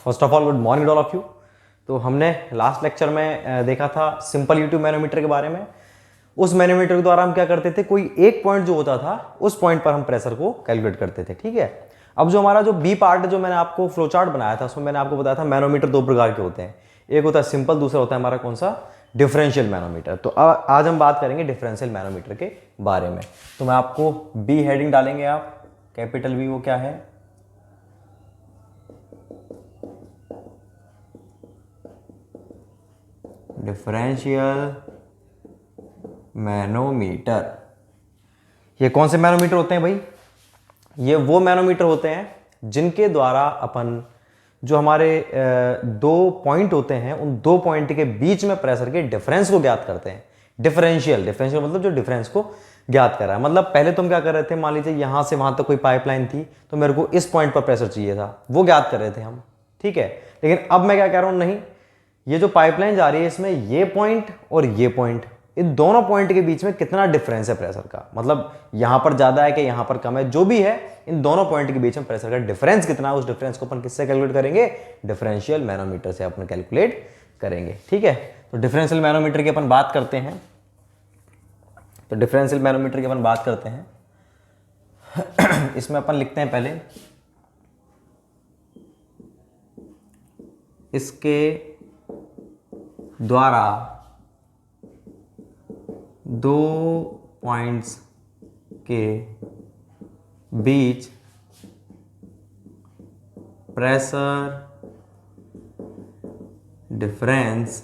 First of all good morning all of you. तो हमने last lecture में देखा था सिंपल यूट्यूब मैनोमीटर के बारे में। उस मैनोमीटर के द्वारा हम क्या करते थे, कोई एक पॉइंट जो होता था उस पॉइंट पर हम प्रेशर को कैलकुलेट करते थे। ठीक है, अब जो हमारा जो बी पार्ट जो मैंने आपको फ्लो चार्ट बनाया था उसमें मैंने आपको बताया था मैनोमीटर दो प्रकार के होते हैं, एक होता है सिंपल, दूसरा होता है हमारा कौन सा, डिफरेंशियल मैनोमीटर। तो आज हम बात करेंगे डिफरेंशियल मैनोमीटर के बारे में। तो मैं आपको बी हेडिंग डालेंगे आप, कैपिटल बी, वो क्या है, डिफरेंशियल मैनोमीटर। ये कौन से मैनोमीटर होते हैं भाई? ये वो मैनोमीटर होते हैं जिनके द्वारा अपन जो हमारे दो पॉइंट होते हैं उन दो पॉइंट के बीच में प्रेशर के डिफरेंस को ज्ञात करते हैं। डिफरेंशियल मतलब जो डिफरेंस को ज्ञात कर रहा है। मतलब पहले तुम क्या कर रहे थे, मान लीजिए यहां से वहां तक कोई पाइपलाइन थी तो मेरे को इस पॉइंट पर प्रेशर चाहिए था, वो ज्ञात कर रहे थे हम। ठीक है, लेकिन अब मैं क्या कह रहा हूं, नहीं, ये जो पाइपलाइन जा रही है इसमें ये पॉइंट और ये पॉइंट, इन दोनों पॉइंट के बीच में कितना डिफरेंस है प्रेशर का, मतलब यहां पर ज्यादा है कि यहां पर कम है, जो भी है इन दोनों पॉइंट के बीच में प्रेशर का डिफरेंस कितना है, उस डिफरेंस को अपन किससे कैलकुलेट करेंगे, डिफरेंशियल मैनोमीटर से अपन कैलकुलेट करेंगे। ठीक है, तो डिफरेंशियल मैनोमीटर की अपन बात करते हैं। तो डिफरेंशियल मैनोमीटर की अपन बात करते हैं इसमें अपन लिखते हैं पहले इसके द्वारा दो पॉइंट्स के बीच प्रेशर डिफरेंस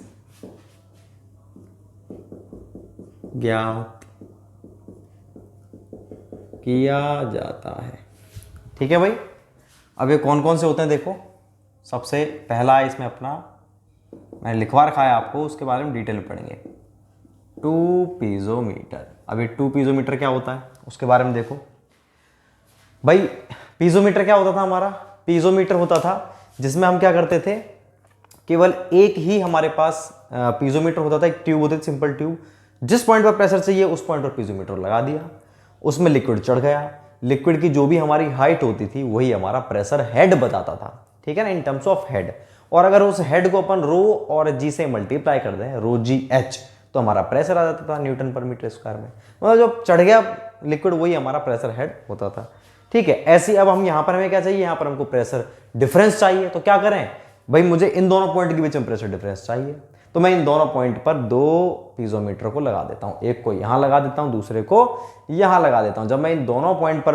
ज्ञात किया जाता है। ठीक है भाई, अब ये कौन कौन से होते हैं देखो। सबसे पहला है इसमें अपना, मैंने लिखवा रखा है आपको, उसके बारे में डिटेल में पढ़ेंगे, टू पीजोमीटर। अब ये टू पीजोमीटर क्या होता है उसके बारे में देखो भाई। पीजोमीटर क्या होता था हमारा, पीजोमीटर होता था जिसमें हम क्या करते थे, केवल एक ही हमारे पास पीजोमीटर होता था, एक ट्यूब होती थी, सिंपल ट्यूब, जिस पॉइंट पर प्रेशर चाहिए उस पॉइंट पर पीजोमीटर लगा दिया, उसमें लिक्विड चढ़ गया, लिक्विड की जो भी हमारी हाइट होती थी वही हमारा प्रेशर हेड बताता था। ठीक है ना, इन टर्म्स ऑफ हेड। और अगर उस हेड को अपन रो और जी से मल्टीप्लाई कर दें, रो जी एच, तो हमारा प्रेशर आ जाता था न्यूटन पर मीटर स्क्वायर में। मतलब जो चढ़ गया लिक्विड वही हमारा प्रेशर हेड होता था। ठीक है, ऐसी अब हम यहां पर हमें क्या चाहिए, यहां पर हमको प्रेशर डिफरेंस चाहिए। तो क्या करें भाई, मुझे इन दोनों पॉइंट के बीच में प्रेशर डिफरेंस चाहिए, तो मैं इन दोनों पॉइंट पर दो पीजोमीटर को लगा देता हूं, एक को यहां लगा देता हूं, दूसरे को यहां लगा देता हूं। जब मैं इन दोनों पॉइंट पर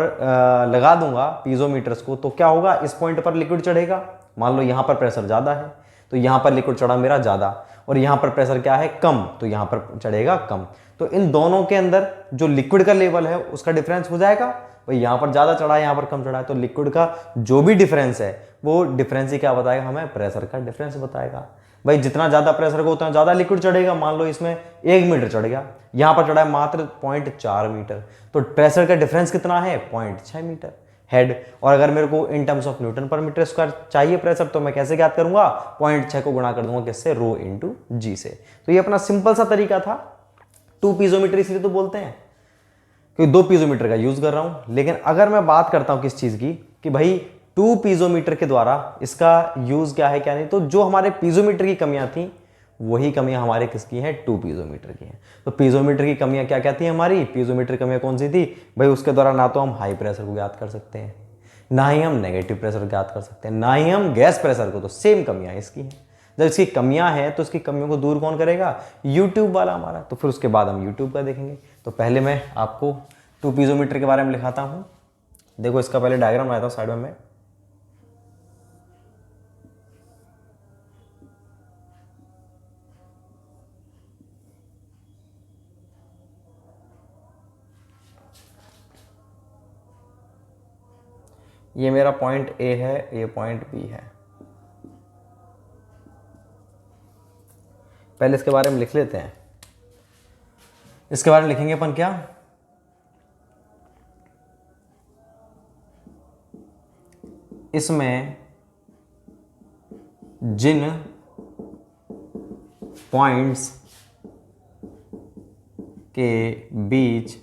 लगा दूंगा पीजोमीटर्स को, तो क्या होगा, इस पॉइंट पर लिक्विड चढ़ेगा। मान लो यहां पर प्रेशर ज्यादा है तो यहां पर लिक्विड चढ़ा मेरा ज्यादा, और यहां पर प्रेशर क्या है, कम, तो यहां पर चढ़ेगा कम। तो इन दोनों के अंदर जो लिक्विड का लेवल है उसका डिफरेंस हो जाएगा। भाई यहां पर ज्यादा चढ़ा है, यहां पर कम चढ़ा है, तो लिक्विड का जो भी डिफरेंस है वो डिफरेंस ही क्या बताएगा हमें, प्रेशर का डिफरेंस बताएगा। भाई जितना ज्यादा प्रेशर हो उतना ज्यादा लिक्विड चढ़ेगा। मान लो इसमें 1 मीटर चढ़ गया, यहां पर चढ़ा है मात्र 0.4 मीटर, तो प्रेशर का डिफरेंस कितना है, 0.6 मीटर हेड। और अगर मेरे को इन terms of Newton per metre square चाहिए प्रेशर, तो मैं कैसे ज्ञात करूंगा, 0.6 को गुणा कर दूंगा किससे, रो इंटू जी से। तो ये अपना सिंपल सा तरीका था। टू पीजोमीटर इसलिए तो बोलते हैं क्योंकि दो पीजोमीटर का यूज कर रहा हूं। लेकिन अगर मैं बात करता हूं किस चीज की, कि भाई टू पीजोमीटर के द्वारा इसका यूज क्या है क्या नहीं, तो जो हमारे पीजोमीटर की कमियां थी वही कमियां हमारे किसकी हैं, टू पीजोमीटर की हैं। तो पीजोमीटर की कमियां क्या क्या थी हमारी, पीजोमीटर कमियां कौन सी थी भाई, उसके द्वारा ना तो हम हाई प्रेशर को ज्ञात कर सकते हैं, ना ही हम नेगेटिव प्रेशर ज्ञात कर सकते हैं, ना ही हम गैस प्रेशर को। तो सेम कमियां इसकी हैं। जब इसकी कमियां हैं तो इसकी कमियों को दूर कौन करेगा, यूट्यूब वाला हमारा। तो फिर उसके बाद हम यूट्यूब का देखेंगे। तो पहले मैं आपको टू पीजोमीटर के बारे में लिखाता हूं। देखो इसका पहले डायग्राम बनाता हूं साइड में मैं। ये मेरा पॉइंट ए है, ये पॉइंट बी है। पहले इसके बारे में लिख लेते हैं। इसके बारे में लिखेंगे अपन क्या, इसमें जिन पॉइंट्स के बीच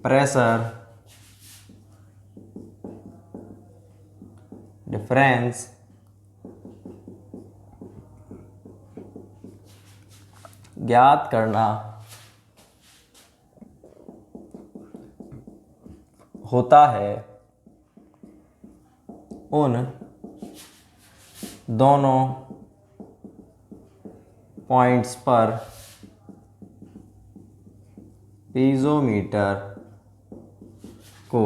प्रेशर डिफरेंस ज्ञात करना होता है उन दोनों पॉइंट्स पर पीज़ोमीटर को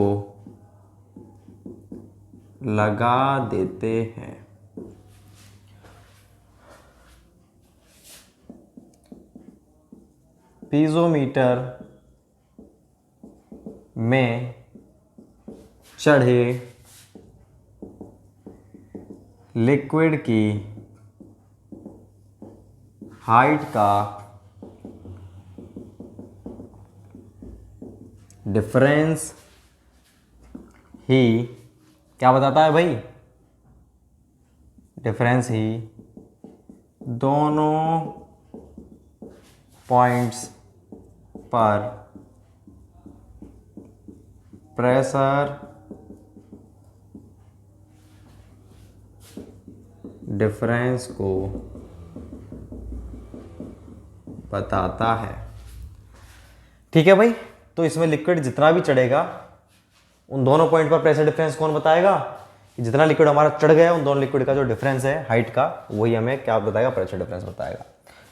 लगा देते हैं। पीज़ोमीटर में चढ़े लिक्विड की हाइट का डिफरेंस ही क्या बताता है भाई? डिफरेंस ही दोनों पॉइंट्स पर प्रेशर डिफरेंस को बताता है। ठीक है भाई, तो इसमें लिक्विड जितना भी चढ़ेगा उन दोनों पॉइंट पर प्रेशर डिफरेंस कौन बताएगा? कि जितना लिक्विड हमारा चढ़ गया उन दोनों लिक्विड का जो डिफरेंस है हाइट का, वही हमें क्या बताएगा? प्रेशर डिफरेंस बताएगा।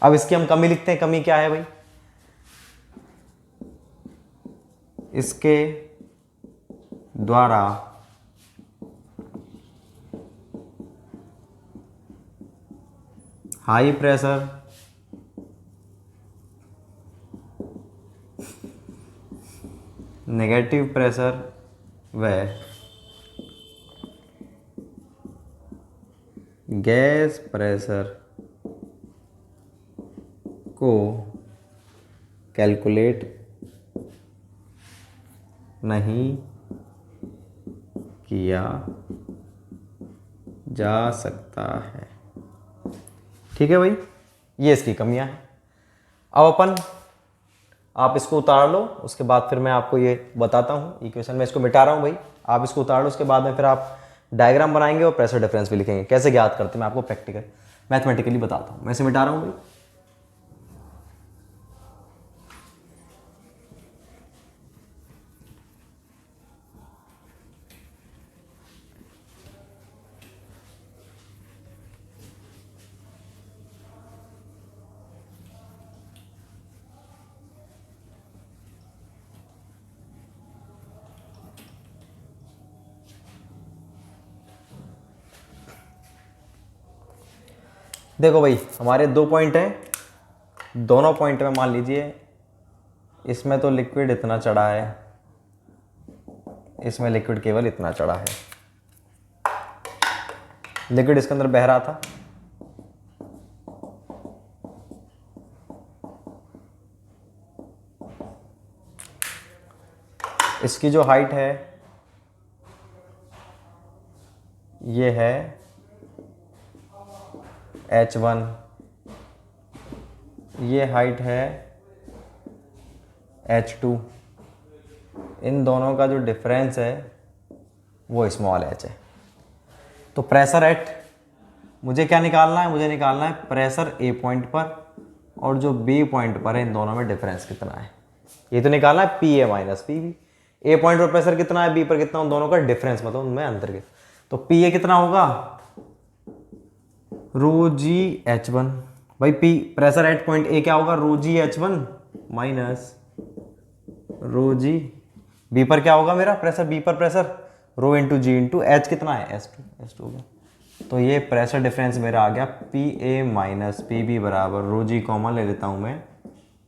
अब इसकी हम कमी लिखते हैं। कमी क्या है भाई? इसके द्वारा हाई प्रेशर नेगेटिव प्रेशर व गैस प्रेशर को कैलकुलेट नहीं किया जा सकता है। ठीक है भाई, ये इसकी कमियां हैं। अब अपन आप इसको उतार लो, उसके बाद फिर मैं आपको ये बताता हूँ। इक्वेशन में इसको मिटा रहा हूँ भाई, आप इसको उतार लो, उसके बाद में फिर आप डायग्राम बनाएंगे और प्रेशर डिफरेंस भी लिखेंगे। कैसे ज्ञात करते हैं मैं आपको प्रैक्टिकल मैथमेटिकली बताता हूँ। मैं इसे मिटा रहा हूँ भाई। देखो भाई, हमारे दो पॉइंट हैं। दोनों पॉइंट में मान लीजिए इसमें तो लिक्विड इतना चढ़ा है, इसमें लिक्विड केवल इतना चढ़ा है। लिक्विड इसके अंदर बह रहा था, इसकी जो हाइट है ये है h1, ये हाइट है h2। इन दोनों का जो डिफरेंस है वो स्मॉल h है। तो प्रेशर एट मुझे क्या निकालना है? मुझे निकालना है प्रेशर ए पॉइंट पर और जो बी पॉइंट पर है, इन दोनों में डिफरेंस कितना है। ये तो निकालना है P A minus P B. A point पर प्रेशर कितना है, बी पर कितना, उन दोनों का डिफरेंस मतलब उनमें अंतर के। तो पी ए कितना होगा? Rho g h one. भाई P pressure at point A क्या होगा? Rho g h one minus rho g. B पर क्या होगा मेरा प्रेशर? बी पर pressure rho into g into h कितना है? एच टू हो गया। तो ये प्रेशर डिफरेंस मेरा आ गया P A minus P B बराबर रो जी कॉमन ले लेता हूं मैं,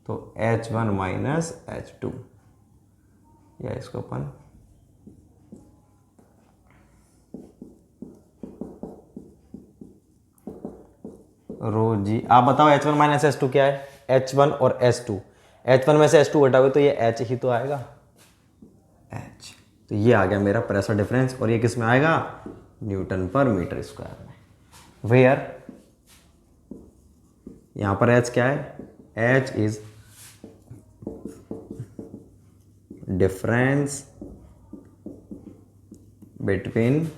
तो H one minus H two, या इसको अपन रो जी। आप बताओ H one minus H two क्या है? एच वन और एच टू, एच वन में से एच टू हटाओगे तो ये एच ही तो आएगा, एच। तो ये आ गया मेरा प्रेशर डिफरेंस, और ये किस में आएगा? न्यूटन पर मीटर स्क्वायर में। वेयर यहां पर एच क्या है? H is difference between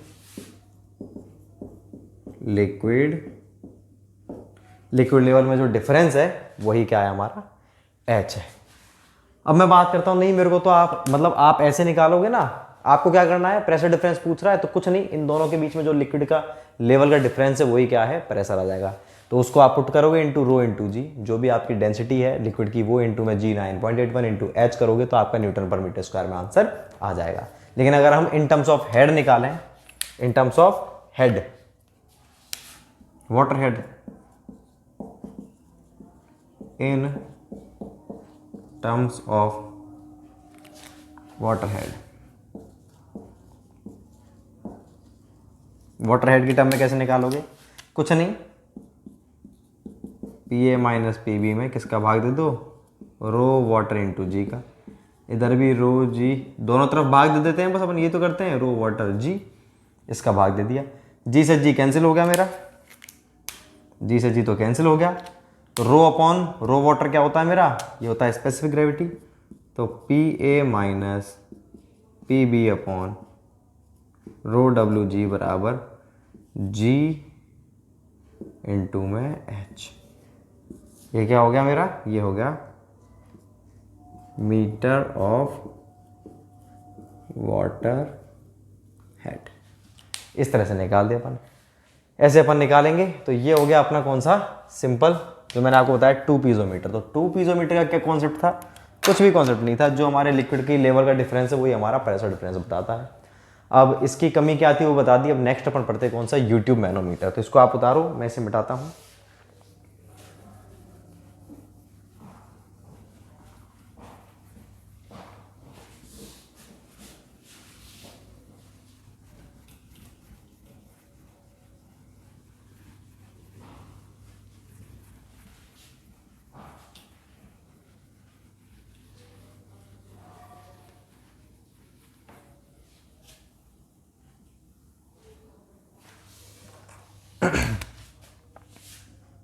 liquid level में जो डिफरेंस है वही क्या है हमारा H है। अब मैं बात करता हूँ, नहीं मेरे को तो आप मतलब आप ऐसे निकालोगे ना, आपको क्या करना है, प्रेशर डिफरेंस पूछ रहा है तो कुछ नहीं, इन दोनों के बीच में जो लिक्विड का लेवल का डिफरेंस है वही क्या है, प्रेशर आ जाएगा। तो उसको आप पुट करोगे इंटू रो इंटू जी, जो भी आपकी डेंसिटी है लिक्विड की वो इंटू में जी 9.81 इंटू एच करोगे तो आपका न्यूटन पर मीटर स्क्वायर में आंसर आ जाएगा। लेकिन अगर हम इन टर्म्स ऑफ हेड निकालें, in terms of head, water head, in terms of water head, water head की टर्म में कैसे निकालोगे, कुछ नहीं, P A minus P B में किसका भाग दे दो, रो वाटर इंटू जी का, इधर भी रो जी, दोनों तरफ भाग दे देते हैं, बस अपन ये तो करते हैं, रो वाटर जी, इसका भाग दे दिया, जी से जी कैंसिल हो गया मेरा, जी से जी तो कैंसिल हो गया, तो रो अपॉन रो वाटर क्या होता है मेरा, ये होता है स्पेसिफिक ग्रेविटी, तो P A minus P B upon rho W g बराबर जी इंटू में एच। ये क्या हो गया मेरा, ये हो गया मीटर ऑफ वाटर हेड। इस तरह से निकाल दिया अपन, ऐसे अपन निकालेंगे। तो ये हो गया अपना कौन सा, सिंपल, जो मैंने आपको बताया टू पीजोमीटर। तो टू पीजोमीटर का क्या कॉन्सेप्ट था, कुछ भी कॉन्सेप्ट नहीं था, जो हमारे लिक्विड की लेवल का डिफरेंस है वही हमारा प्रेशर डिफरेंस बताता है। अब इसकी कमी क्या थी वो बता दी। अब नेक्स्ट अपन पढ़ते कौन सा, यूट्यूब मैनोमीटर। तो इसको आप उतारो, मैं इसे मिटाता हूँ।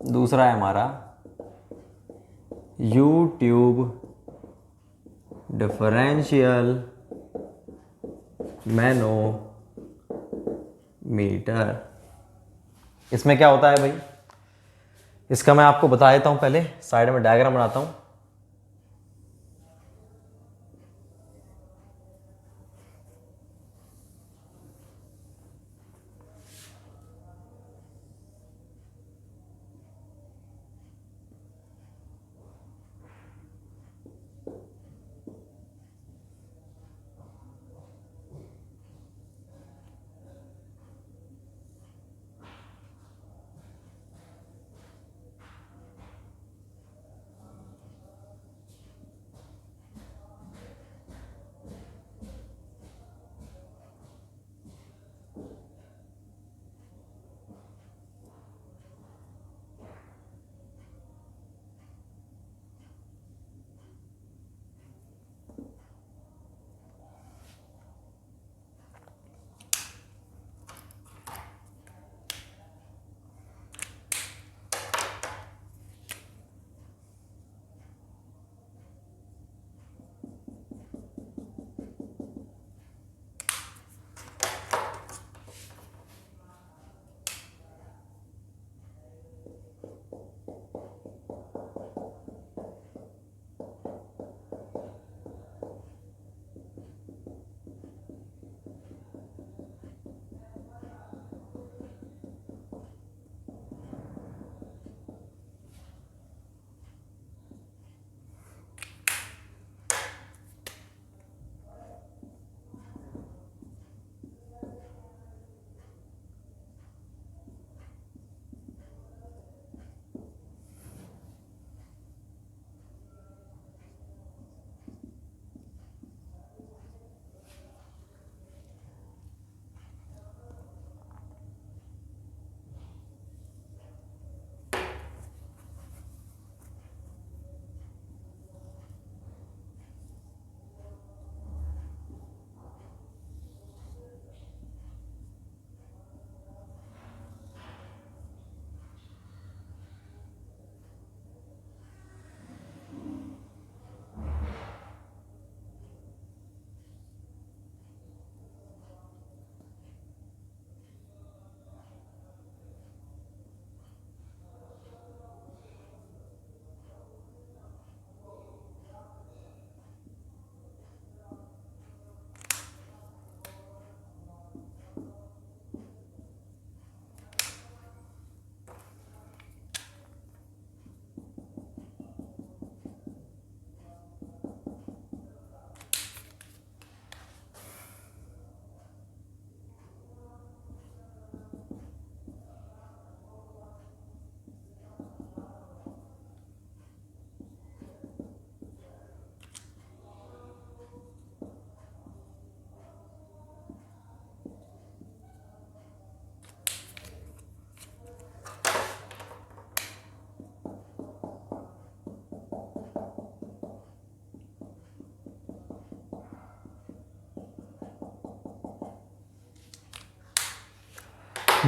दूसरा है हमारा यूट्यूब डिफरेंशियल मैनोमीटर। इसमें क्या होता है भाई, इसका मैं आपको बता देता हूँ, पहले साइड में डायग्राम बनाता हूँ।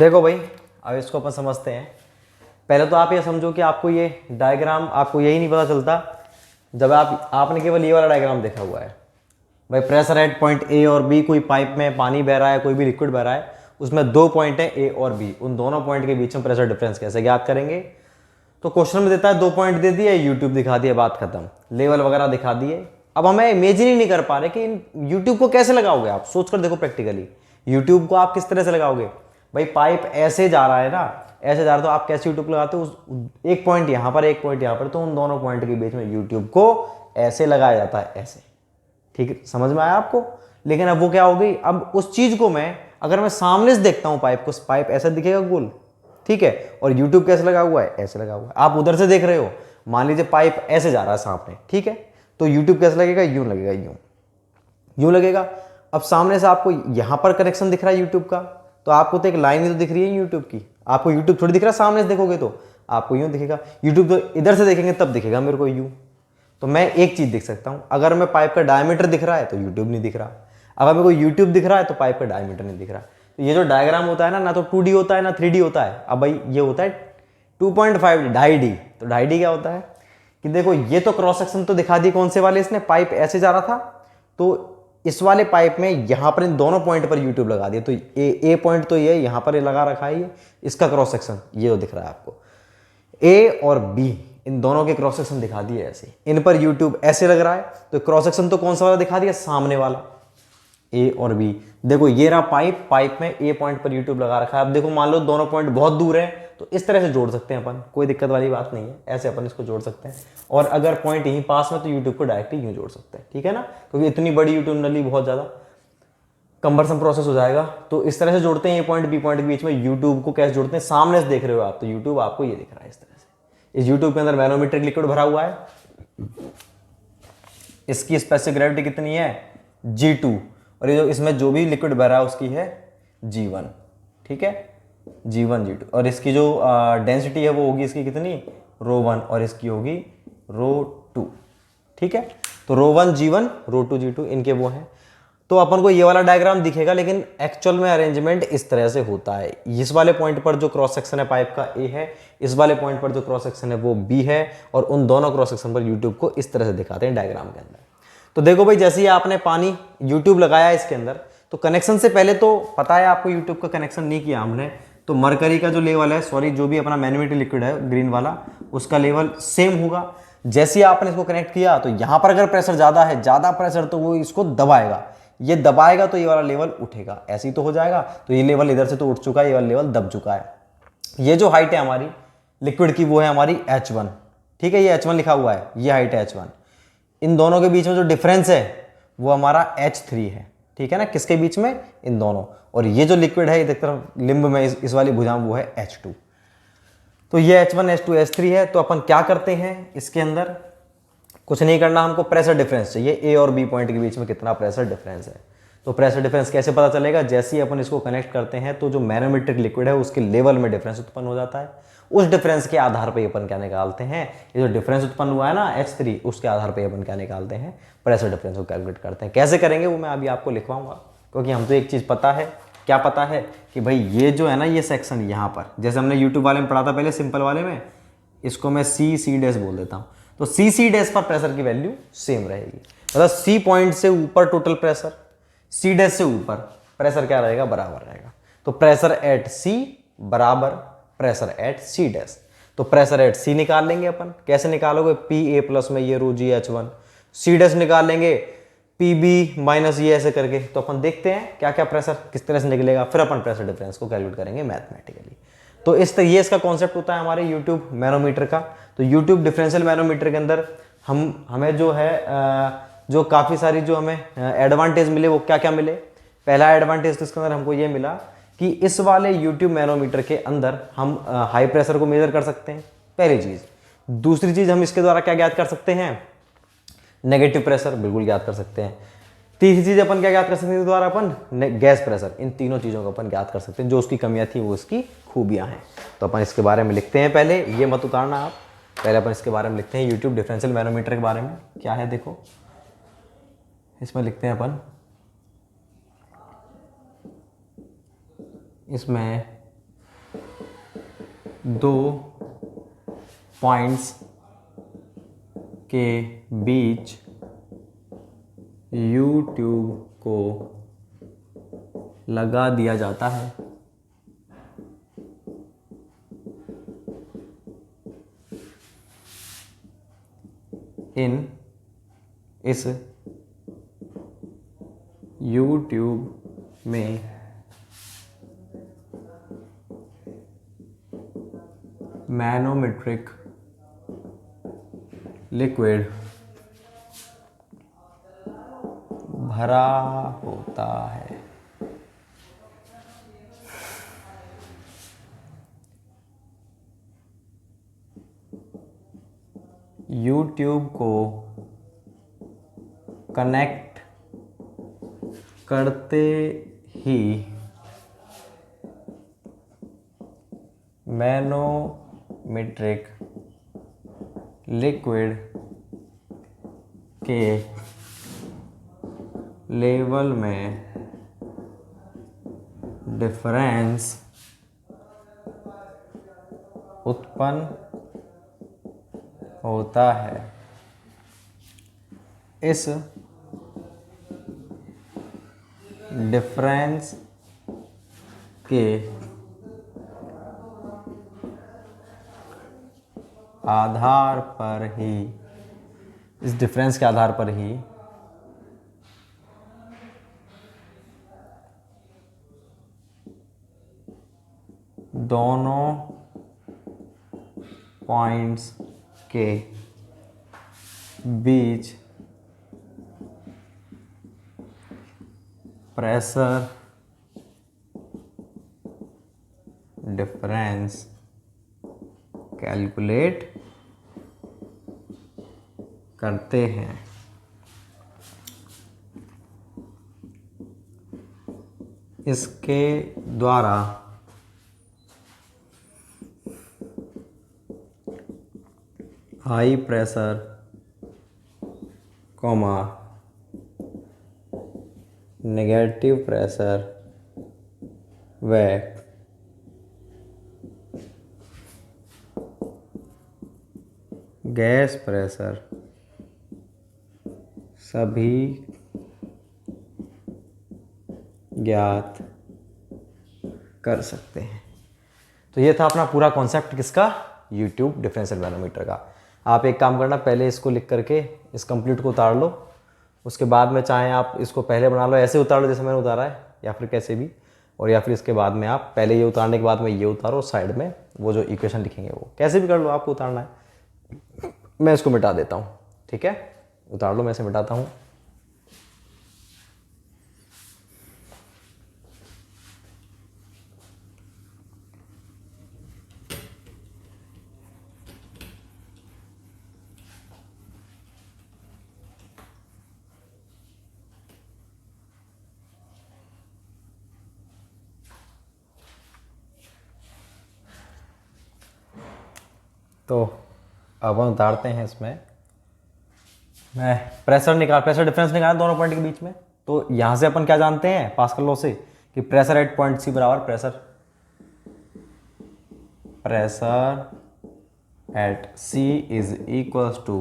देखो भाई, अब इसको अपन समझते हैं। पहले तो आप ये समझो कि आपको ये डायग्राम, आपको यही नहीं पता चलता जब आपने केवल ये वाला डायग्राम देखा हुआ है। भाई प्रेशर एट पॉइंट ए और बी, कोई पाइप में पानी बह रहा है, कोई भी लिक्विड बह रहा है, उसमें 2 पॉइंट है ए और बी, उन दोनों पॉइंट के बीच में प्रेशर डिफरेंस कैसे ज्ञात करेंगे? तो क्वेश्चन में देता है 2 पॉइंट दे दिए, यूट्यूब दिखा दिया, बात खत्म, लेवल वगैरह दिखा दिए। अब हमें इमेजिन ही नहीं कर पा रहे कि इन यूट्यूब को कैसे लगाओगे। आप सोच कर देखो प्रैक्टिकली, यूट्यूब को आप किस तरह से लगाओगे? भाई पाइप ऐसे जा रहा है ना, ऐसे जा रहा है, तो आप कैसे यूट्यूब लगाते हो? एक पॉइंट यहाँ पर, एक पॉइंट यहाँ पर, तो उन दोनों पॉइंट के बीच में यूट्यूब को ऐसे लगाया जाता है, ऐसे। ठीक है, समझ में आया आपको? लेकिन अब वो क्या हो गई, अब उस चीज को मैं अगर मैं सामने से देखता हूं पाइप को, पाइप ऐसा दिखेगा गोल, ठीक है, और यूट्यूब कैसे लगा हुआ है? ऐसे लगा हुआ है। आप उधर से देख रहे हो, मान लीजिए पाइप ऐसे जा रहा है सामने, ठीक है, तो यूट्यूब कैसे लगेगा? यूं लगेगा, यूं लगेगा। अब सामने से आपको यहां पर कनेक्शन दिख रहा है यूट्यूब का, तो आपको तो एक लाइन ही तो दिख रही है यूट्यूब की, आपको यूट्यूब थोड़ी दिख रहा है, सामने से देखोगे तो आपको यूं दिखेगा। यूट्यूब तो इधर से देखेंगे तब दिखेगा मेरे को यूं। तो मैं एक चीज देख सकता हूं, अगर मैं पाइप का डायमीटर दिख रहा है तो यूट्यूब नहीं दिख रहा, अगर मेरे को यूट्यूब दिख रहा है तो पाइप का डायमीटर नहीं दिख रहा। तो ये जो डायग्राम होता है ना तो 2D होता है ना 3D होता है। अब भाई ये होता है 2.5D, 2.5D। तो 2.5D क्या होता है कि देखो, ये तो क्रॉस सेक्शन तो दिखा दी कौन से वाले, इसने पाइप ऐसे जा रहा था, तो इस वाले पाइप में यहां पर इन दोनों पॉइंट पर यूट्यूब लगा दिया, तो ए पॉइंट तो ये यहां पर लगा रखा है, ये इसका क्रॉस सेक्शन ये तो दिख रहा है आपको। ए और बी इन दोनों के क्रॉस सेक्शन दिखा दिए ऐसे, इन पर यूट्यूब ऐसे लग रहा है, तो क्रॉस सेक्शन तो कौन सा वाला दिखा दिया? सामने वाला, ए और बी। देखो ये रहा पाइप, पाइप में ए पॉइंट पर यूट्यूब लगा रखा है। अब देखो मान लो दोनों पॉइंट बहुत दूर है, तो इस तरह से जोड़ सकते हैं अपन, कोई दिक्कत वाली बात नहीं है, ऐसे अपन इसको जोड़ सकते हैं। और अगर पॉइंट यहीं पास में तो यूट्यूब को डायरेक्टली यूं जोड़ सकते हैं, ठीक है ना, क्योंकि इतनी बड़ी यूट्यूब नली बहुत ज्यादा कंबरसम प्रोसेस हो जाएगा। तो इस तरह से जोड़ते हैं, ए पॉइंट बी पॉइंट के बीच में यूट्यूब को कैसे जोड़ते हैं? सामने से देख रहे हो आप, तो यूट्यूब आपको ये दिख रहा है इस तरह से। इस यूट्यूब के अंदर मैनोमीट्रिक लिक्विड भरा हुआ है, इसकी स्पेसिफिक ग्रेविटी कितनी है? G2, और ये जो इसमें जो भी लिक्विड भरा है उसकी है G1, ठीक है, G1 G2, और इसकी जो डेंसिटी है वो होगी इसकी कितनी? ρ1, और इसकी होगी ρ2, ठीक है। तो ρ1 G1 ρ2 G2 इनके वो हैं। तो अपन को ये वाला डायग्राम दिखेगा, लेकिन एक्चुअल में अरेंजमेंट इस तरह से होता है। इस वाले पॉइंट पर जो क्रॉस सेक्शन है पाइप का ए है, इस वाले पॉइंट पर जो क्रॉस सेक्शन है वो बी है, और उन दोनों क्रॉस सेक्शन पर यूट्यूब को इस तरह से दिखाते हैं डायग्राम के अंदर। तो देखो भाई, जैसे ही आपने पानी यूट्यूब लगाया इसके अंदर, तो कनेक्शन से पहले तो पता है आपको यूट्यूब का कनेक्शन नहीं किया हमने, तो मरकरी का जो लेवल है, सॉरी जो भी अपना मैनोमीटर लिक्विड है ग्रीन वाला, उसका लेवल सेम होगा। जैसे ही आपने इसको कनेक्ट किया, तो यहां पर अगर प्रेशर ज्यादा है, ज्यादा प्रेशर, तो वो इसको दबाएगा, ये दबाएगा तो ये वाला लेवल उठेगा, ऐसे ही तो हो जाएगा। तो ये लेवल इधर से तो उठ चुका है, ये वाला लेवल दब चुका है। ये जो हाइट है हमारी लिक्विड की वो है हमारी H1, ठीक है, ये H1 लिखा हुआ है, ये हाइट है H1। इन दोनों के बीच में जो डिफरेंस है वो हमारा H3 है, ठीक है ना, किसके बीच में? इन दोनों। और ये जो लिक्विड है इधर तरफ लिंब में इस वाली भुजा में वो है H2। तो ये H1 H2 H3 है। तो अपन क्या करते हैं इसके अंदर? कुछ नहीं करना, हमको प्रेशर डिफरेंस चाहिए, ए और बी पॉइंट के बीच में कितना प्रेशर डिफरेंस है। तो प्रेशर डिफरेंस कैसे पता चलेगा? जैसे ही अपन इसको कनेक्ट करते हैं तो जो मैनोमीट्रिक लिक्विड है उसके लेवल में डिफरेंस उत्पन्न हो जाता है। उस डिफरेंस के आधार पे अपन क्या निकालते हैं? ये जो डिफरेंस उत्पन्न हुआ है ना H3, उसके आधार पे अपन क्या निकालते हैं? प्रेशर डिफरेंस को कैलकुलेट करते हैं। कैसे करेंगे वो मैं अभी आपको लिखवाऊंगा, क्योंकि हम तो एक चीज़ पता है, क्या पता है कि भाई ये जो है ना, ये सेक्शन यहाँ पर, जैसे हमने यूट्यूब वाले में पढ़ा था पहले, सिंपल वाले में, इसको मैं C डैश बोल देता हूँ। तो C डैश पर प्रेशर की वैल्यू सेम रहेगी, मतलब C पॉइंट से ऊपर टोटल प्रेशर, C डैश से ऊपर प्रेशर क्या रहेगा? बराबर रहेगा। तो प्रेशर एट C बराबर प्रेशर एट C डैश। तो प्रेशर एट C निकाल लेंगे अपन। कैसे निकालोगे? PA प्लस में ये रो GH1, C डैश निकाल लेंगे PB माइनस ये ऐसे करके। तो अपन देखते हैं क्या क्या प्रेशर किस तरह से निकलेगा, फिर अपन प्रेशर डिफरेंस को कैलकुलेट करेंगे मैथमेटिकली। तो ये इसका कॉन्सेप्ट होता है हमारे यूट्यूब मैनोमीटर का। तो यूट्यूब डिफरेंशियल मैनोमीटर के अंदर हमें जो है जो काफ़ी सारी जो हमें एडवांटेज मिले, वो क्या क्या मिले? पहला एडवांटेज इसके अंदर हमको ये मिला कि इस वाले यूट्यूब मैनोमीटर के अंदर हम हाई प्रेशर को मेजर कर सकते हैं, पहली चीज़। दूसरी चीज़, हम इसके द्वारा क्या ज्ञात कर सकते हैं? नेगेटिव प्रेशर बिल्कुल ज्ञात कर सकते हैं। तीसरी चीज़ अपन क्या ज्ञात कर सकते हैं इसके द्वारा? अपन गैस प्रेशर। इन तीनों चीज़ों को अपन ज्ञात कर सकते हैं। जो उसकी कमियां थी वो उसकी खूबियां हैं। तो अपन इसके बारे में लिखते हैं। पहले ये मत उतारना आप, पहले अपन इसके बारे में लिखते हैं यूट्यूब डिफरेंशियल मैनोमीटर के बारे में क्या है। देखो इसमें लिखते हैं अपन, इसमें दो पॉइंट्स के बीच यू ट्यूब को लगा दिया जाता है। इस यूट्यूब में मैनोमेट्रिक लिक्विड भरा होता है। यूट्यूब को कनेक्ट करते ही मैनोमेट्रिक लिक्विड के लेवल में डिफरेंस उत्पन्न होता है। इस डिफरेंस के आधार पर ही दोनों पॉइंट्स के बीच प्रेशर डिफरेंस कैलकुलेट करते हैं। इसके द्वारा हाई प्रेशर नेगेटिव प्रेशर व गैस प्रेशर सभी ज्ञात कर सकते हैं। तो ये था अपना पूरा कॉन्सेप्ट किसका, यूट्यूब डिफरेंशियल मैनोमीटर का। आप एक काम करना, पहले इसको लिख करके इस कंप्लीट को उतार लो, उसके बाद में चाहे आप इसको पहले बना लो, ऐसे उतार लो जैसे मैंने उतारा है, या फिर कैसे भी, और या फिर इसके बाद में आप पहले ये उतारने के बाद में ये उतारो, साइड में वो जो इक्वेशन लिखेंगे वो कैसे भी कर लो, आपको उतारना है। मैं इसको मिटा देता हूँ, ठीक है, उतार लो, मैं इसे मिटाता हूँ। तो अब हम उतारते हैं इसमें, मैं प्रेशर डिफरेंस निकाल दोनों पॉइंट के बीच में। तो यहाँ से अपन क्या जानते हैं पास्कल लॉ से, कि प्रेशर एट पॉइंट सी बराबर pressure at C is equals to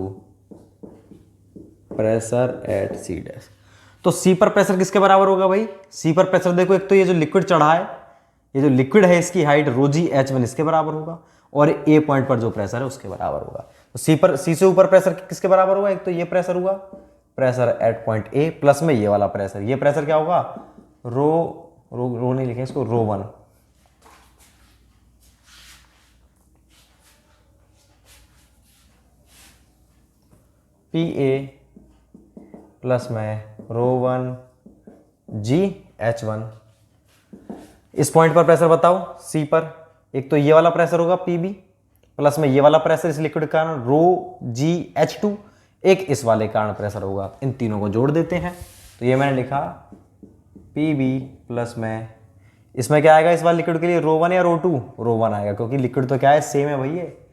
pressure at C dash. तो सी पर प्रेशर किसके बराबर होगा भाई, सी पर प्रेशर देखो, एक तो ये जो लिक्विड चढ़ा है, ये जो लिक्विड है इसकी हाइट ρg h1 इसके बराबर होगा, और ए पॉइंट पर जो प्रेशर है उसके बराबर होगा। तो सी से ऊपर प्रेशर किसके बराबर होगा, एक तो ये प्रेशर हुआ, pressure at point A, plus में ये वाला प्रेशर, ये प्रेशर क्या होगा, रो नहीं लिखें इसको, ρ1, पी ए प्लस में ρ1 जी h1। इस पॉइंट पर प्रेशर बताओ सी पर, एक तो ये वाला प्रेशर होगा पी बी, प्लस में ये वाला प्रेशर इस लिक्विड के कारण ρgh2, एक इस वाले कारण प्रेशर होगा। इन तीनों को जोड़ देते हैं, तो ये मैंने लिखा पी बी प्लस में, इसमें क्या आएगा इस वाले लिक्विड के लिए, ρ1 या ρ2, ρ1 आएगा, क्योंकि लिक्विड तो क्या है सेम है भाई, ये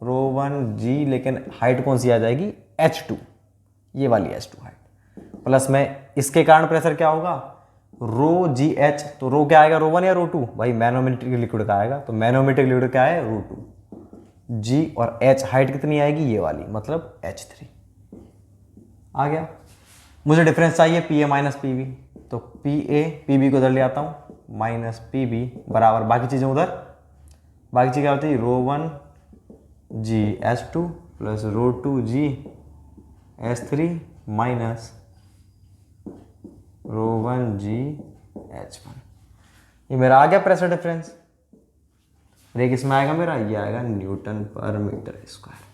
ρ1g, लेकिन हाइट कौन सी आ जाएगी, h2, ये वाली h2 हाइट, प्लस में इसके कारण प्रेशर क्या होगा, रो जी एच, तो रो क्या आएगा, रो 1 या रो 2? भाई मैनोमेट्रिक लिक्विड का आएगा, तो मैनोमेट्रिक लिक्विड क्या है, रो 2। जी और एच हाइट कितनी आएगी, ये वाली, मतलब H3 आ गया। मुझे डिफरेंस चाहिए P A minus P B, तो पी ए पी बी को उधर ले आता हूँ, माइनस पी बी बराबर बाकी चीज़ें उधर, बाकी चीज़ क्या होती है, रो 1 जी H2 प्लस रो 2 g H3 minus rho 1 g H1। ये मेरा आ गया प्रेशर डिफरेंस। एक इसमें आएगा मेरा, ये आएगा न्यूटन पर मीटर स्क्वायर,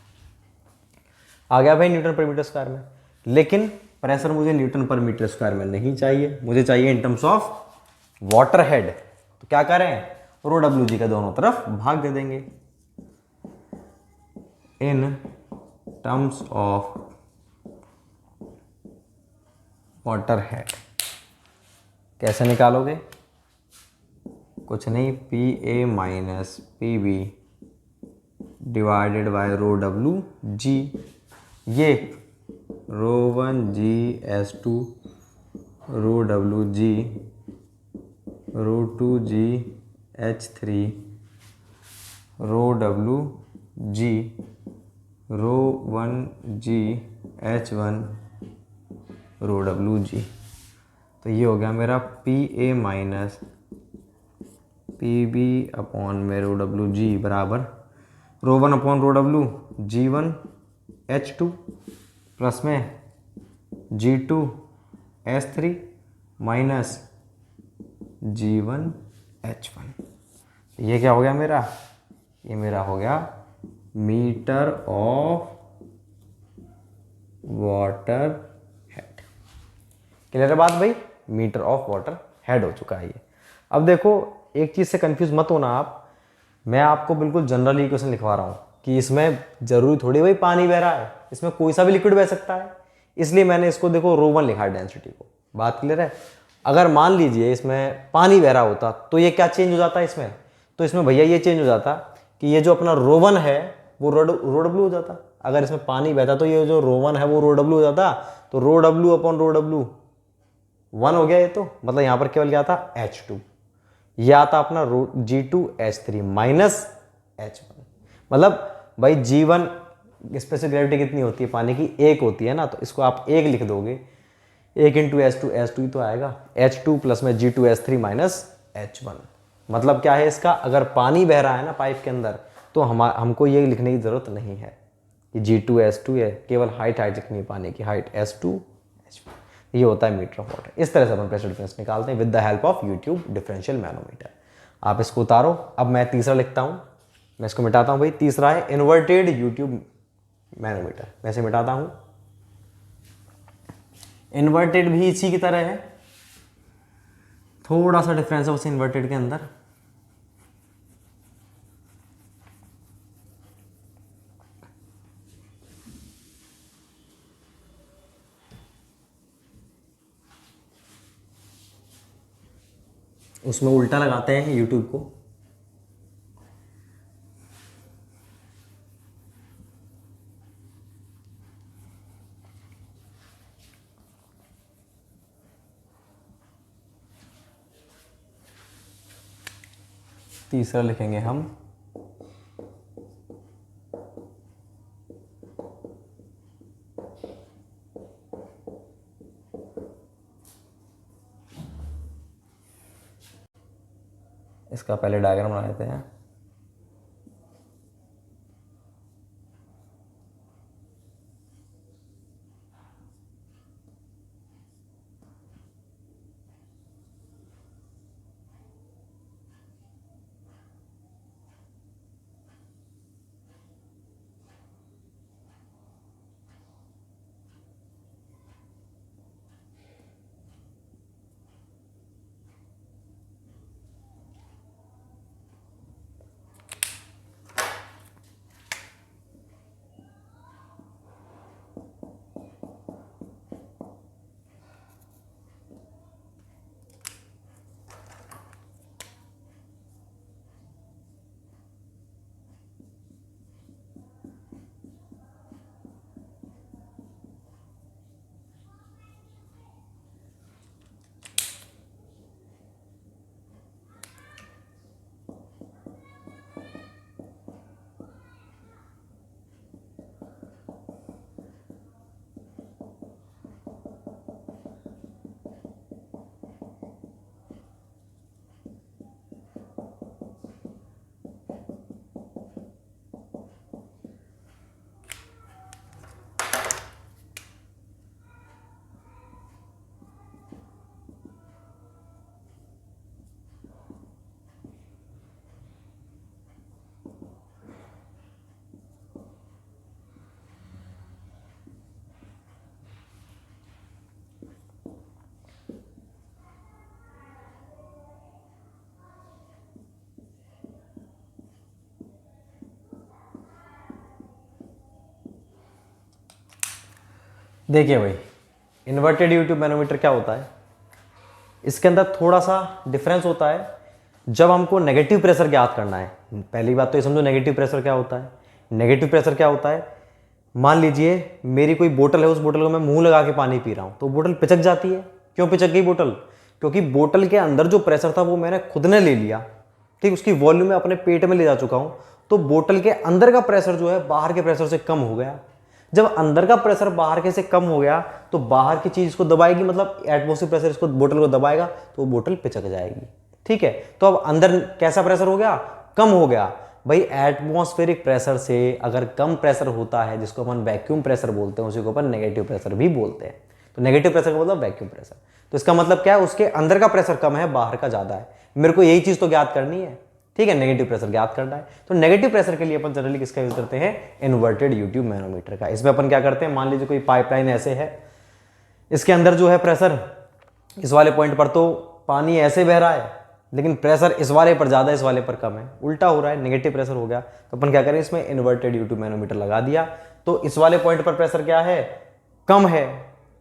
आ गया भाई न्यूटन पर मीटर स्क्वायर में। लेकिन प्रेशर मुझे न्यूटन पर मीटर स्क्वायर में नहीं चाहिए, मुझे चाहिए इन टर्म्स ऑफ वाटर हेड। तो क्या करें, रो डब्ल्यू जी का दोनों तरफ भाग दे देंगे। In terms of water head कैसे निकालोगे, कुछ नहीं, P A minus P B divided by rho W g, ये rho 1 g H2 rho W g rho 2 g H3 rho W g rho 1 g H1 rho W g. तो ये हो गया मेरा P A minus P B upon में rho W g बराबर rho 1 upon rho W G1 H2 plus में G2 H3 minus G1 H1। ये क्या हो गया मेरा, ये मेरा हो गया metre of water head. Clear है बात भाई, मीटर ऑफ वाटर हेड हो चुका है ये। अब देखो एक चीज़ से कंफ्यूज मत होना आप, मैं आपको बिल्कुल जनरल इक्वेशन लिखवा रहा हूँ कि इसमें जरूरी थोड़ी भाई पानी बह रहा है, इसमें कोई सा भी लिक्विड बह सकता है, इसलिए मैंने इसको देखो रो 1 लिखा है डेंसिटी को। बात क्लियर है। अगर मान लीजिए इसमें पानी बह रहा होता तो ये क्या चेंज हो जाता है इसमें, तो इसमें भैया ये चेंज हो जाता कि ये जो अपना रो 1 है वो रो डब्ल्यू हो जाता। अगर इसमें पानी बहता तो ये जो रो 1 है वो रो डब्ल्यू हो जाता, तो रो डब्ल्यू अपॉन रो डब्ल्यू 1 हो गया ये, तो मतलब यहाँ पर केवल क्या था H2, ये आता अपना G2 H3 माइनस H1। मतलब भाई G1 स्पेसिफिक ग्रेविटी कितनी होती है पानी की, 1 होती है ना, तो इसको आप 1 लिख दोगे, 1 इंटू H2 ही तो आएगा, H2 प्लस में G2 H3 माइनस H1। मतलब क्या है इसका, अगर पानी बह रहा है ना पाइप के अंदर तो हमको ये लिखने की जरूरत नहीं है कि G2 H2 है, केवल हाइट लिखनी है पानी की, हाइट S2 H1। ये होता है मीटर ऑफ वाटर। इस तरह से अपन प्रेशर डिफरेंस निकालते हैं with the help of YouTube differential manometer. आप इसको उतारो। अब मैं तीसरा लिखता हूँ, मैं इसको मिटाता हूँ भाई। तीसरा है इन्वर्टेड यूट्यूब मैनोमीटर। मैं इसे मिटाता हूँ। इन्वर्टेड भी इसी की तरह है, थोड़ा सा डिफरेंस है उस इन्वर्टेड के अंदर। उसमें उल्टा लगाते हैं यूट्यूब को। तीसरा लिखेंगे हम इसका पहले डायग्राम बना लेते हैं। देखिए भाई, इन्वर्टेड यू ट्यूब मैनोमीटर क्या होता है, इसके अंदर थोड़ा सा डिफरेंस होता है। जब हमको नेगेटिव प्रेशर ज्ञात करना है, पहली बात तो ये समझो नेगेटिव प्रेशर क्या होता है। नेगेटिव प्रेशर क्या होता है, मान लीजिए मेरी कोई बोतल है, उस बोतल को मैं मुंह लगा के पानी पी रहा हूँ तो बोतल पिचक जाती है। क्यों पिचक गई बोतल? क्योंकि बोतल के अंदर जो प्रेशर था वो मैंने खुद ने ले लिया, ठीक, उसकी वॉल्यूम मैं अपने पेट में ले जा चुका हूँ, तो बोतल के अंदर का प्रेशर जो है बाहर के प्रेशर से कम हो गया। जब अंदर का प्रेशर बाहर के से कम हो गया तो बाहर की चीज इसको दबाएगी, मतलब एटमॉस्फेरिक प्रेशर इसको बोतल को दबाएगा तो वो बोतल पिचक जाएगी, ठीक है। तो अब अंदर कैसा प्रेशर हो गया? कम हो गया। भाई एटमॉस्फेरिक प्रेशर से अगर कम प्रेशर होता है, जिसको अपन वैक्यूम प्रेशर बोलते हैं, उसी को अपन नेगेटिव प्रेशर भी बोलते हैं। तो नेगेटिव प्रेशर का मतलब वैक्यूम प्रेशर। तो इसका मतलब क्या है, उसके अंदर का प्रेशर कम है, बाहर का ज्यादा है। मेरे को यही चीज तो ज्ञात करनी है, ठीक है, नेगेटिव प्रेशर ज्ञात करना है। तो नेगेटिव प्रेशर के लिए अपन जनरली किसका यूज करते हैं? इन्वर्टेड यू ट्यूब मैनोमीटर का। इसमें अपन क्या करते हैं, मान लीजिए कोई पाइपलाइन ऐसे है, इसके अंदर जो है प्रेशर इस वाले पॉइंट पर तो पानी ऐसे बह रहा है, लेकिन प्रेशर इस वाले पर ज्यादा है, इस वाले पर कम है, उल्टा हो रहा है, नेगेटिव प्रेशर हो गया। तो अपन क्या करें, इसमें इन्वर्टेड यू ट्यूब मैनोमीटर लगा दिया, तो इस वाले पॉइंट पर प्रेशर क्या है? कम है,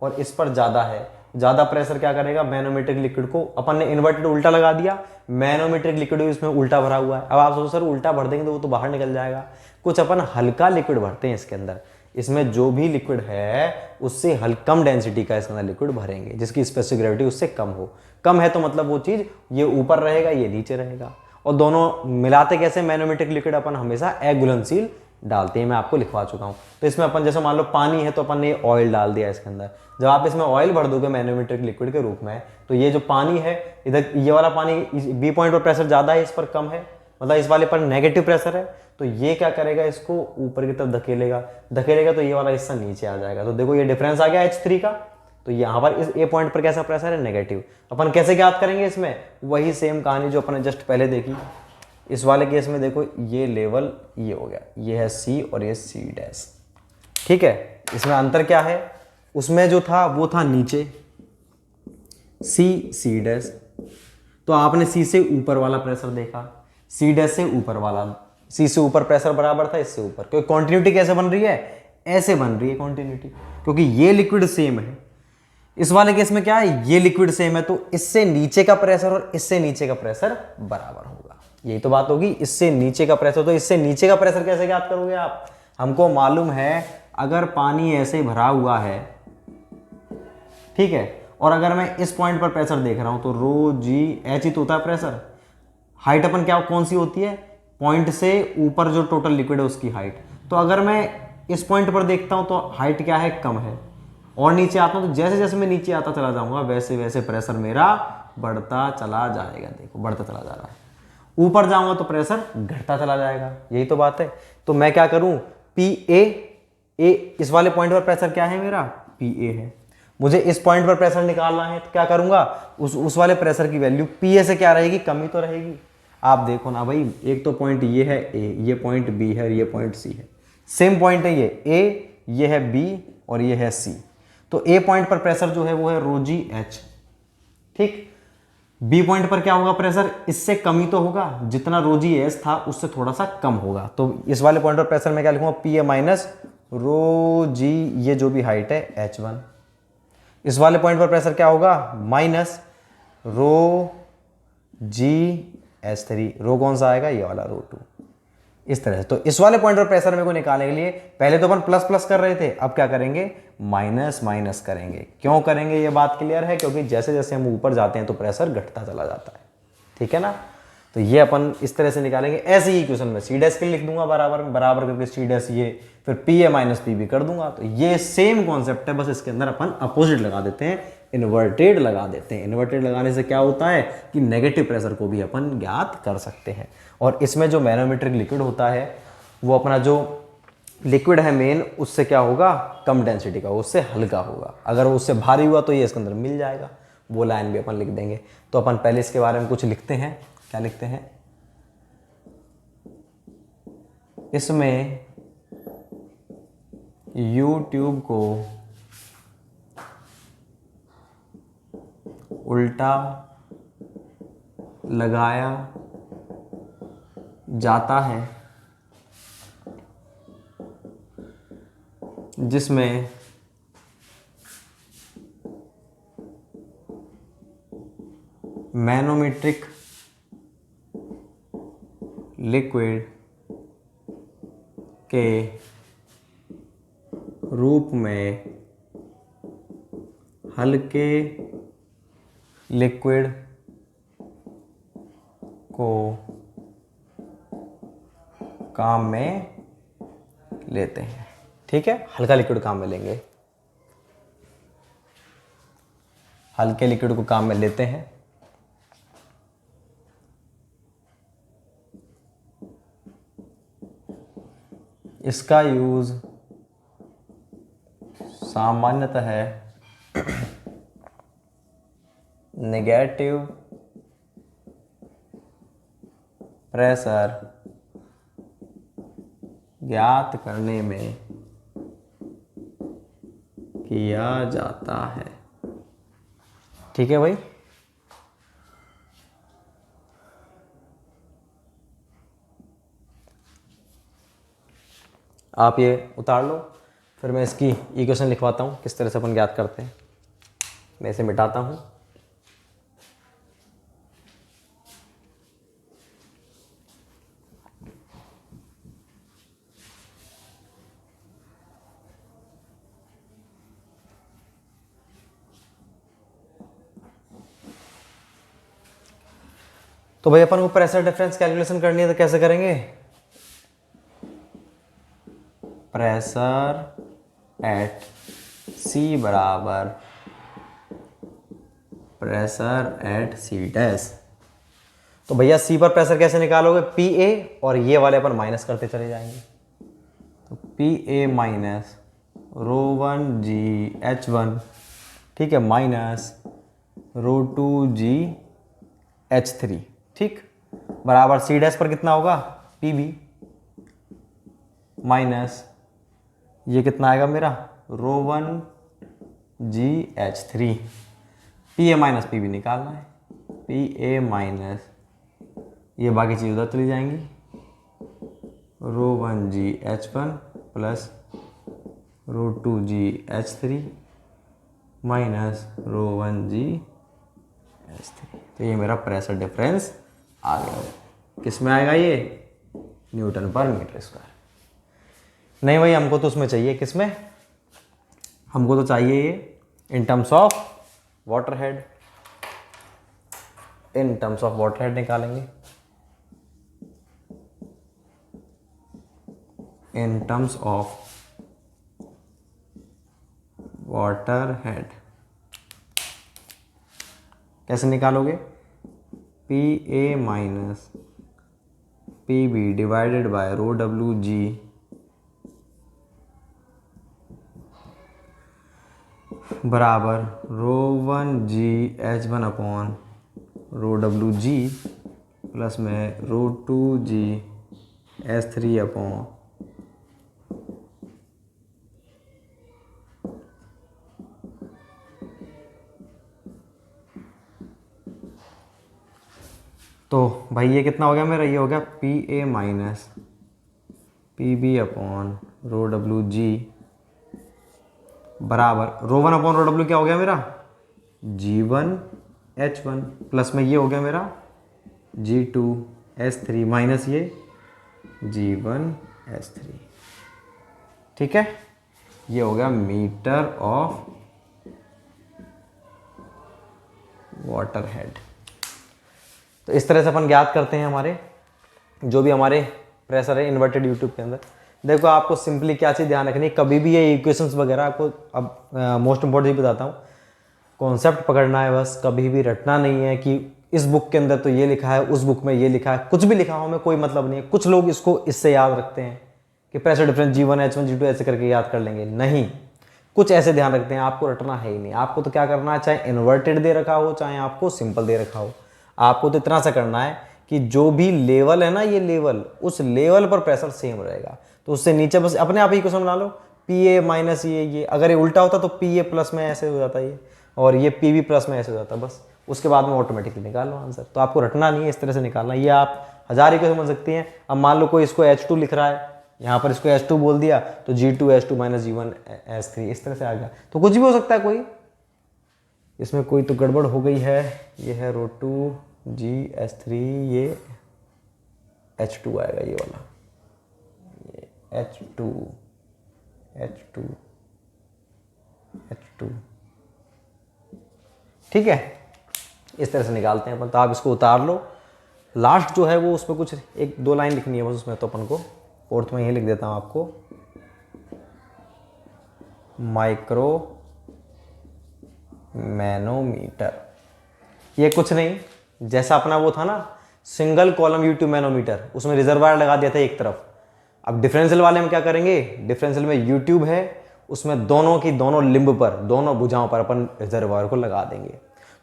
और इस पर ज्यादा है। ज्यादा प्रेशर क्या करेगा, मैनोमेट्रिक लिक्विड को, अपन ने इन्वर्टेड उल्टा लगा दिया, मैनोमेट्रिक लिक्विड इसमें उल्टा भरा हुआ है। अब आप सोचो सर उल्टा भर देंगे तो वो तो बाहर निकल जाएगा। कुछ अपन हल्का लिक्विड भरते हैं इसके अंदर, इसमें जो भी लिक्विड है उससे कम डेंसिटी का इसके अंदर लिक्विड भरेंगे, जिसकी स्पेसिफिक ग्रेविटी उससे कम हो। कम है तो मतलब वो चीज ये ऊपर रहेगा, ये नीचे रहेगा, और दोनों मिलाते कैसे, मैनोमेट्रिक लिक्विड अपन हमेशा अघुलनशील डालते हैं, मैं आपको लिखवा चुका हूं। तो इसमें अपन जैसे मान लो पानी है तो अपन ने ऑयल डाल दिया इसके अंदर, जब आप इसमें ऑयल भर दोगे मैनोमेट्रिक लिक्विड के रूप में, तो ये जो पानी है, इधर ये वाला पानी बी पॉइंट पर प्रेशर ज्यादा है, इस पर कम है, मतलब इस वाले पर नेगेटिव प्रेशर है, तो ये क्या करेगा, इसको ऊपर की तरफ धकेलेगा तो ये वाला हिस्सा नीचे आ जाएगा। तो देखो ये डिफरेंस आ गया H3 का। तो यहाँ पर इस ए पॉइंट पर कैसा प्रेशर है, नेगेटिव। अपन कैसे ज्ञात करेंगे, इसमें वही सेम कहानी जो अपन ने जस्ट पहले देखी। इस वाले केस में देखो ये लेवल ये हो गया, ये है C और ये C डैश, ठीक है। इसमें अंतर क्या है, उसमें जो था वो था नीचे C डैश, तो आपने C से ऊपर वाला प्रेशर देखा, C डैश से ऊपर वाला, C से ऊपर प्रेशर बराबर था इससे ऊपर। क्योंकि कॉन्टिन्यूटी कैसे बन रही है, ऐसे बन रही है कॉन्टिन्यूटी, क्योंकि ये लिक्विड सेम है। इस वाले केस में क्या है, ये लिक्विड सेम है, तो इससे नीचे का प्रेशर और इससे नीचे का प्रेशर बराबर होगा। यही तो बात होगी, इससे नीचे का प्रेशर, तो इससे नीचे का प्रेशर कैसे ज्ञात करोगे आप? हमको मालूम है अगर पानी ऐसे भरा हुआ है, ठीक है, और अगर मैं इस पॉइंट पर प्रेशर देख रहा हूं तो रो जी एच ही तो होता है प्रेशर। हाइट अपन क्या कौन सी होती है, पॉइंट से ऊपर जो टोटल लिक्विड है उसकी हाइट। तो अगर मैं इस पॉइंट पर देखता हूं तो हाइट क्या है, कम है, और नीचे आता हूं तो जैसे जैसे मैं नीचे आता चला जाऊंगा वैसे वैसे प्रेशर मेरा बढ़ता चला जाएगा। देखो बढ़ता चला जा रहा है, ऊपर जाऊंगा तो प्रेशर घटता चला जाएगा। यही तो बात है। तो मैं क्या करूं, ए इस वाले पॉइंट पर प्रेशर क्या है मेरा, PA है। मुझे इस पॉइंट पर प्रेशर निकालना है, तो क्या करूंगा, उस वाले प्रेशर की वैल्यू PA से क्या रहेगी, कमी तो रहेगी। आप देखो ना भाई, एक तो पॉइंट ये है A, ये पॉइंट B है, ये पॉइंट C है, सेम पॉइंट है ये A, ये है B और ये है C। तो A पॉइंट पर प्रेशर जो है वो है रो जी एच, ठीक। B पॉइंट पर क्या होगा प्रेशर, इससे कमी तो होगा, जितना रो जी एच था उससे थोड़ा सा कम होगा। तो इस वाले पॉइंट पर प्रेशर में क्या लिखूंगा, PA माइनस रो जी, ये जो भी हाइट है H1। इस वाले पॉइंट पर प्रेशर क्या होगा, माइनस रो जी H3, रो कौन सा आएगा, ये वाला रो 2। इस तरह से। तो इस वाले पॉइंट पर प्रेशर मेरे को निकालने के लिए पहले तो अपन प्लस प्लस कर रहे थे, अब क्या करेंगे, माइनस माइनस करेंगे। क्यों करेंगे, ये बात क्लियर है, क्योंकि जैसे जैसे हम ऊपर जाते हैं तो प्रेशर घटता चला जाता है, ठीक है ना। तो ये अपन इस तरह से निकालेंगे। ऐसे ही क्वेश्चन में C डैश के लिए लिख दूंगा बराबर में, बराबर करके C डैश ये, फिर PA माइनस PB कर दूंगा। तो ये सेम कॉन्सेप्ट है, बस इसके अंदर अपन अपोजिट लगा देते हैं, इन्वर्टेड लगा देते हैं। इन्वर्टेड लगाने से क्या होता है कि नेगेटिव प्रेशर को भी अपन ज्ञात कर सकते हैं। और इसमें जो मैनोमेट्रिक लिक्विड होता है वो अपना जो लिक्विड है मेन, उससे क्या होगा, कम डेंसिटी का, उससे हल्का होगा। अगर वो उससे भारी हुआ तो ये इसके अंदर मिल जाएगा, वो लाइन भी अपन लिख देंगे। तो अपन पहले इसके बारे में कुछ लिखते हैं। क्या लिखते हैं, इसमें यू ट्यूब को उल्टा लगाया जाता है, जिसमें मैनोमेट्रिक लिक्विड के रूप में हल्के लिक्विड को काम में लेते हैं। ठीक है, हल्का लिक्विड काम में लेंगे, हल्के लिक्विड को काम में लेते हैं। इसका यूज सामान्यतः है नेगेटिव प्रेशर ज्ञात करने में किया जाता है। ठीक है भाई, आप ये उतार लो, फिर मैं इसकी इक्वेशन लिखवाता हूँ किस तरह से अपन ज्ञात करते हैं। मैं इसे मिटाता हूँ। तो भाई अपन को प्रेशर डिफरेंस कैलकुलेशन करनी है तो कैसे करेंगे? प्रेशर एट सी बराबर प्रेशर एट सी डैश। तो भैया सी पर प्रेशर कैसे निकालोगे? पी ए, और ये वाले अपन माइनस करते चले जाएंगे। तो P A minus rho 1 g H1, ठीक है, माइनस रो 2 जी H3, ठीक, बराबर सी डैश पर कितना होगा? पी बी माइनस ये कितना आएगा मेरा? Rho 1 g H3। P A minus P B निकालना है। पी ए माइनस ये बाकी चीज़ उधर चली जाएंगी, रो 1 जी H1 प्लस रो 2 g H3 minus rho 1 g H3। तो ये मेरा प्रेशर डिफरेंस आ गया। किस में आएगा ये? Newton per metre square. नहीं भाई, हमको तो उसमें चाहिए, किस में? हमको तो चाहिए ये in terms of water head. In terms of water head निकालेंगे। In terms of water head कैसे निकालोगे? P A minus P B divided by rho W g बराबर rho 1 g H1 upon rho W g plus में rho 2 g H3 upon तो भाई ये कितना हो गया मेरा? ये हो गया P A minus P B upon rho W g बराबर रो 1 अपॉन रो डब्ल्यू क्या हो गया मेरा? G1 H1 प्लस में ये हो गया मेरा G2 S3 माइनस ये G1 S3। ठीक है, ये हो गया मीटर ऑफ वाटर हेड। तो इस तरह से अपन ज्ञात करते हैं हमारे जो भी हमारे प्रेशर है इन्वर्टेड यूट्यूब के अंदर। देखो आपको सिंपली क्या चीज़ ध्यान रखनी है, कभी भी ये इक्वेशंस वगैरह आपको अब मोस्ट इम्पोर्टेंट बताता हूँ, कॉन्सेप्ट पकड़ना है बस, कभी भी रटना नहीं है कि इस बुक के अंदर तो ये लिखा है, उस बुक में ये लिखा है, कुछ भी लिखा हो में कोई मतलब नहीं है। कुछ लोग इसको इससे याद रखते हैं कि pressure difference G1 H1 G2 ऐसे करके याद कर लेंगे, नहीं, कुछ ऐसे ध्यान रखते हैं, आपको रटना है ही नहीं। आपको तो क्या करना है, चाहे इन्वर्टेड दे रखा हो चाहे आपको सिंपल दे रखा हो, आपको तो इतना सा करना है कि जो भी लेवल है ना, ये लेवल, उस लेवल पर प्रेशर सेम रहेगा। तो उससे नीचे बस अपने आप ही क्वेश्चन बना लो, पी ए माइनस ये, अगर ये उल्टा होता तो पी ए प्लस में ऐसे हो जाता ये, और ये पी बी प्लस में ऐसे हो जाता, बस उसके बाद में ऑटोमेटिकली निकाल लो आंसर। तो आपको रटना नहीं है, इस तरह से निकालना। ये आप हज़ार ही समझ सकती हैं। अब मान लो कोई इसको H2 लिख रहा है, यहाँ पर इसको H2 बोल दिया तो G2 H2 minus G1 S3 इस तरह से आ गया। तो कुछ भी हो सकता है कोई, इसमें कोई तो गड़बड़ हो गई है। ये है ρ2G(H3), ये H2 आएगा, ये वाला, ये H2 H2 H2। ठीक है, इस तरह से निकालते हैं अपन। तो आप इसको उतार लो। लास्ट जो है वो उसमें कुछ 1-2 लाइन लिखनी है बस उसमें, तो अपन को फोर्थ में यही लिख देता हूँ आपको, माइक्रो मैनोमीटर। ये कुछ नहीं, जैसा अपना वो था ना सिंगल कॉलम U2 मैनोमीटर, उसमें रिजर्वायर लगा दिया था एक तरफ। अब डिफरेंशियल वाले में क्या करेंगे, डिफरेंशियल में U2 है, उसमें दोनों की दोनों लिंब पर, दोनों भुजाओं पर अपन रिजर्वायर को लगा देंगे।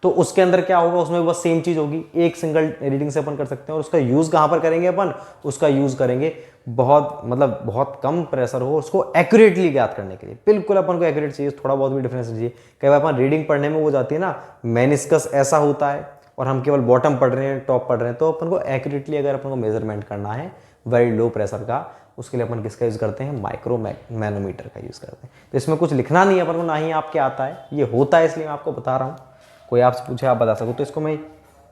तो उसके अंदर क्या होगा, उसमें बस सेम चीज होगी, एक सिंगल रीडिंग से अपन कर सकते हैं। और उसका यूज कहां पर करेंगे अपन, उसका यूज करेंगे बहुत मतलब बहुत कम प्रेशर हो, उसको एक्यूरेटली ज्ञात करने के लिए। बिल्कुल अपन को एक्यूरेट चाहिए, थोड़ा बहुत भी डिफरेंस चाहिए। कई बार अपन रीडिंग पढ़ने में वो जाती है ना, मेनिस्कस ऐसा होता है और हम केवल बॉटम पढ़ रहे हैं, टॉप पढ़ रहे हैं। तो अपन को एक्यूरेटली अगर अपन को मेजरमेंट करना है वेरी लो प्रेशर का, उसके लिए अपन किसका यूज़ करते हैं, माइक्रो मैनोमीटर का यूज़ करते हैं। तो इसमें कुछ लिखना नहीं है अपन को, ना ही आपके आता है, ये होता है इसलिए मैं आपको बता रहा हूँ। कोई आपसे पूछे आप बता सको, तो इसको मैं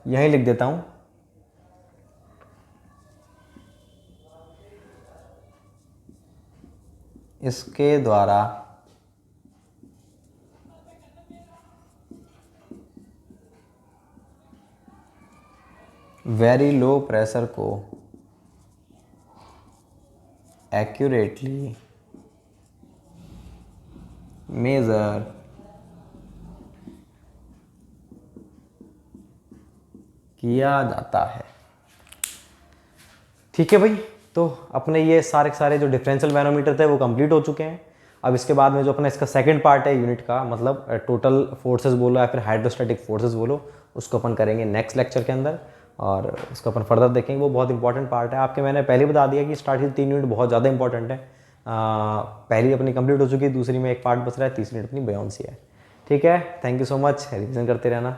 यहीं लिख देता हूँ, इसके द्वारा वेरी लो प्रेशर को एक्यूरेटली मेजर किया जाता है। ठीक है भाई, तो अपने ये सारे जो डिफरेंशियल मैनोमीटर थे वो कंप्लीट हो चुके हैं। अब इसके बाद में जो अपना इसका सेकंड पार्ट है यूनिट का, मतलब टोटल फोर्सेस बोलो या फिर हाइड्रोस्टैटिक फोर्सेस बोलो, उसको अपन करेंगे नेक्स्ट लेक्चर के अंदर और उसको अपन फर्दर देखेंगे। वो बहुत इंपॉर्टेंट पार्ट है, आपके मैंने पहले बता दिया कि स्टार्ट की 3 यूनिट बहुत ज़्यादा इंपॉर्टेंट है। पहली अपनी कंप्लीट हो चुकी है, दूसरी में एक पार्ट बच रहा है, तीसरी यूनिट अपनी बयान सी है। ठीक है, thank you so much, revision करते रहना।